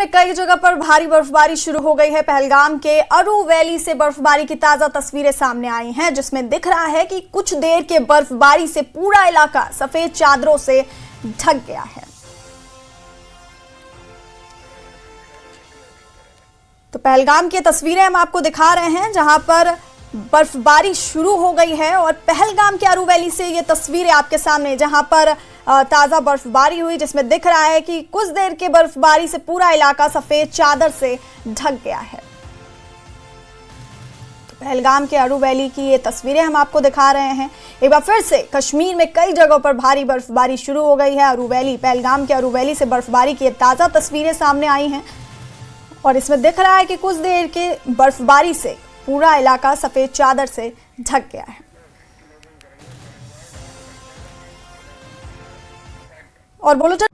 कई जगह पर भारी बर्फबारी शुरू हो गई है। पहलगाम के अरू वैली से बर्फबारी की ताजा तस्वीरें सामने आई हैं, जिसमें दिख रहा है कि कुछ देर के बर्फबारी से पूरा इलाका सफेद चादरों से ढक गया है। तो पहलगाम की तस्वीरें हम आपको दिखा रहे हैं, जहां पर बर्फबारी शुरू हो गई है। और पहलगाम के अरू वैली से ये तस्वीरें आपके सामने, जहां पर ताजा बर्फबारी हुई, जिसमें दिख रहा है कि कुछ देर के बर्फबारी से पूरा इलाका सफेद चादर से ढक गया है। तो पहलगाम के अरू वैली की ये तस्वीरें हम आपको दिखा रहे हैं। एक बार फिर से कश्मीर में कई जगहों पर भारी बर्फबारी शुरू हो गई है। अरू वैली, पहलगाम के अरू वैली से बर्फबारी की ताजा तस्वीरें सामने आई हैं और इसमें दिख रहा है कि कुछ देर के बर्फबारी से पूरा इलाका सफेद चादर से ढक गया है। और बुलेटिन